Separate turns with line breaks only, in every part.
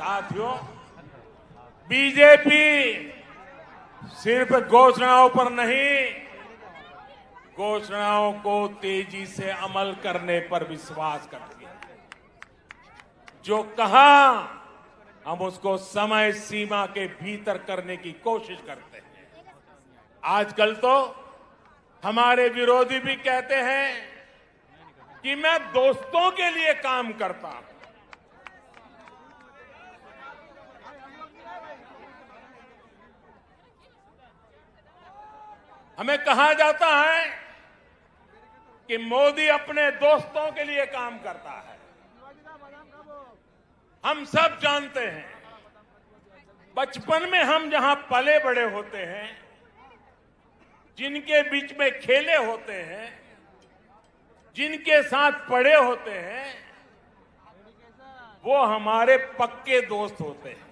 साथियों, बीजेपी सिर्फ घोषणाओं पर नहीं, घोषणाओं को तेजी से अमल करने पर विश्वास करती है। जो कहा हम उसको समय सीमा के भीतर करने की कोशिश करते हैं। आजकल तो हमारे विरोधी भी कहते हैं कि मैं दोस्तों के लिए काम करता हूं। हमें कहा जाता है कि मोदी अपने दोस्तों के लिए काम करता है। हम सब जानते हैं, बचपन में हम जहां पले बड़े होते हैं, जिनके बीच में खेले होते हैं, जिनके साथ पढ़े होते हैं, वो हमारे पक्के दोस्त होते हैं,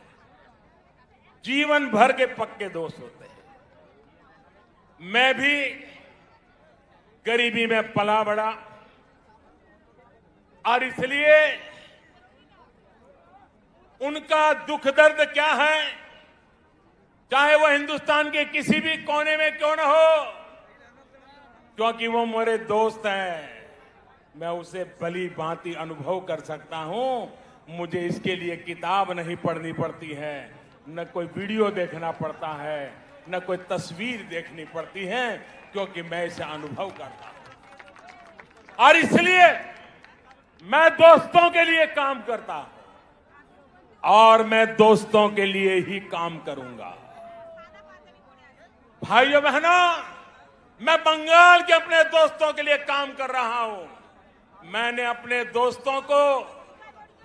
जीवन भर के पक्के दोस्त होते हैं। मैं भी गरीबी में पला बड़ा और इसलिए उनका दुख दर्द क्या है, चाहे वो हिंदुस्तान के किसी भी कोने में क्यों न हो, क्योंकि वो मेरे दोस्त हैं, मैं उसे भली भांति अनुभव कर सकता हूं। मुझे इसके लिए किताब नहीं पढ़नी पड़ती है, न कोई वीडियो देखना पड़ता है, न कोई तस्वीर देखनी पड़ती है, क्योंकि मैं इसे अनुभव करता हूं। और इसलिए मैं दोस्तों के लिए काम करता हूं और मैं दोस्तों के लिए ही काम करूंगा। भाइयों बहनों, मैं बंगाल के अपने दोस्तों के लिए काम कर रहा हूं। मैंने अपने दोस्तों को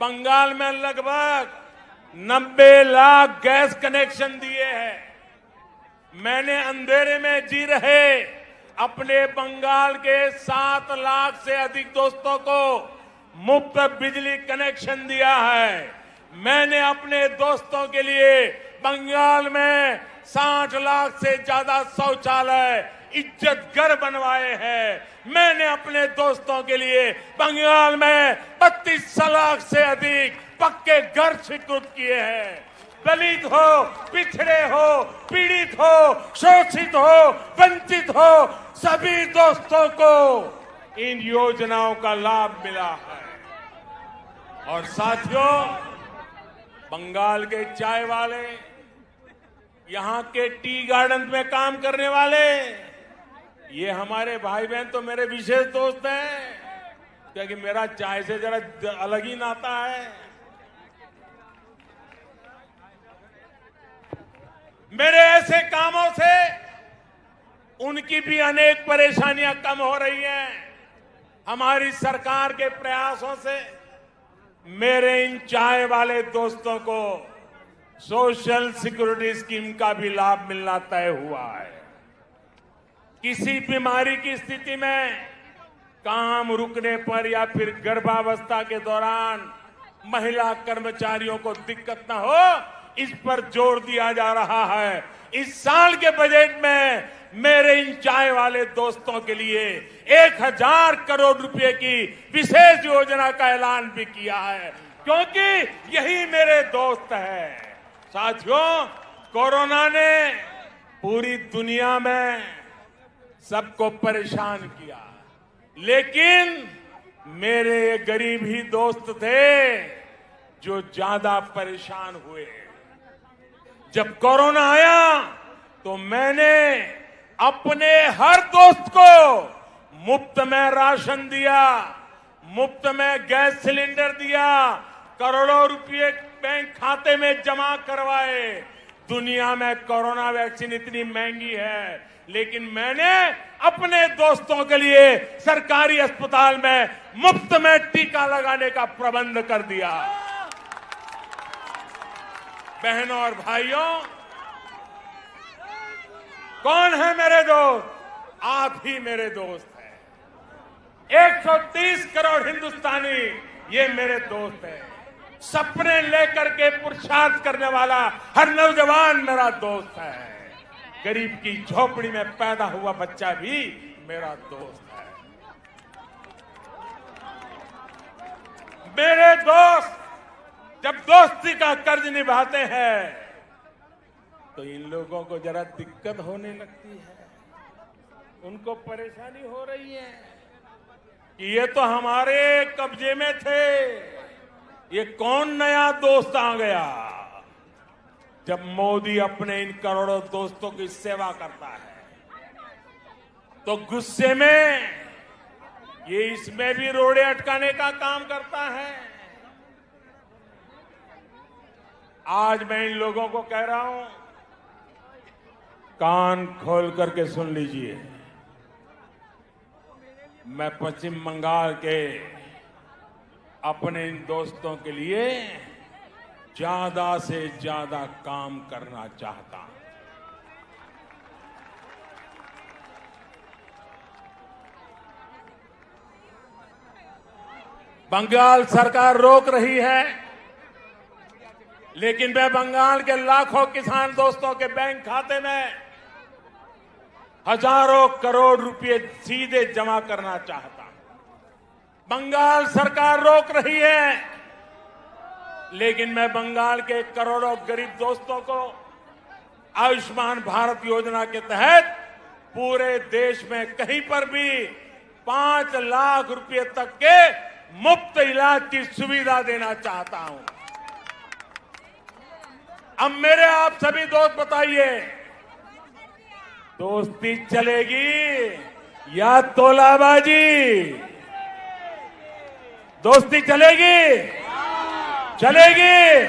बंगाल में लगभग 90 लाख गैस कनेक्शन दिए हैं। मैंने अंधेरे में जी रहे अपने बंगाल के 7 लाख से अधिक दोस्तों को मुफ्त बिजली कनेक्शन दिया है। मैंने अपने दोस्तों के लिए बंगाल में 60 लाख से ज्यादा शौचालय इज्जत घर बनवाए हैं। मैंने अपने दोस्तों के लिए बंगाल में 32 लाख से अधिक पक्के घर स्वीकृत किए हैं। दलित हो, पिछड़े हो, पीड़ित हो, शोषित हो, वंचित हो, सभी दोस्तों को इन योजनाओं का लाभ मिला है। और साथियों, बंगाल के चाय वाले, यहां के टी गार्डन में काम करने वाले, ये हमारे भाई बहन तो मेरे विशेष दोस्त हैं, क्योंकि मेरा चाय से जरा अलग ही नाता है। मेरे ऐसे कामों से उनकी भी अनेक परेशानियां कम हो रही हैं। हमारी सरकार के प्रयासों से मेरे इन चाय वाले दोस्तों को सोशल सिक्योरिटी स्कीम का भी लाभ मिलना तय हुआ है। किसी बीमारी की स्थिति में काम रुकने पर या फिर गर्भावस्था के दौरान महिला कर्मचारियों को दिक्कत न हो, इस पर जोर दिया जा रहा है। इस साल के बजट में मेरे इन चाय वाले दोस्तों के लिए 1000 करोड़ रुपए की विशेष योजना का ऐलान भी किया है, क्योंकि यही मेरे दोस्त हैं। साथियों, कोरोना ने पूरी दुनिया में सबको परेशान किया, लेकिन मेरे ये गरीब ही दोस्त थे जो ज्यादा परेशान हुए। जब कोरोना आया तो मैंने अपने हर दोस्त को मुफ्त में राशन दिया, मुफ्त में गैस सिलेंडर दिया, करोड़ों रुपए बैंक खाते में जमा करवाए। दुनिया में कोरोना वैक्सीन इतनी महंगी है, लेकिन मैंने अपने दोस्तों के लिए सरकारी अस्पताल में मुफ्त में टीका लगाने का प्रबंध कर दिया। बहनों और भाइयों, कौन है मेरे दोस्त? आप ही मेरे दोस्त हैं। 130 करोड़ हिंदुस्तानी ये मेरे दोस्त हैं। सपने लेकर के पुरुषार्थ करने वाला हर नौजवान मेरा दोस्त है। गरीब की झोपड़ी में पैदा हुआ बच्चा भी मेरा दोस्त है। मेरे दोस्त जब दोस्ती का कर्ज निभाते हैं तो इन लोगों को जरा दिक्कत होने लगती है, उनको परेशानी हो रही है कि ये तो हमारे कब्जे में थे, ये कौन नया दोस्त आ गया। जब मोदी अपने इन करोड़ों दोस्तों की सेवा करता है तो गुस्से में ये इसमें भी रोड़े अटकाने का काम करता है। आज मैं इन लोगों को कह रहा हूं, कान खोल करके सुन लीजिए। मैं पश्चिम बंगाल के अपने इन दोस्तों के लिए ज्यादा से ज्यादा काम करना चाहता हूं। बंगाल सरकार रोक रही है, लेकिन मैं बंगाल के लाखों किसान दोस्तों के बैंक खाते में हजारों करोड़ रुपए सीधे जमा करना चाहता हूं। बंगाल सरकार रोक रही है, लेकिन मैं बंगाल के करोड़ों गरीब दोस्तों को आयुष्मान भारत योजना के तहत पूरे देश में कहीं पर भी 5 लाख रुपए तक के मुफ्त इलाज की सुविधा देना चाहता हूं। अब मेरे आप सभी दोस्त बताइए, दोस्ती चलेगी या तोलाबाजी? दोस्ती चलेगी? चलेगी?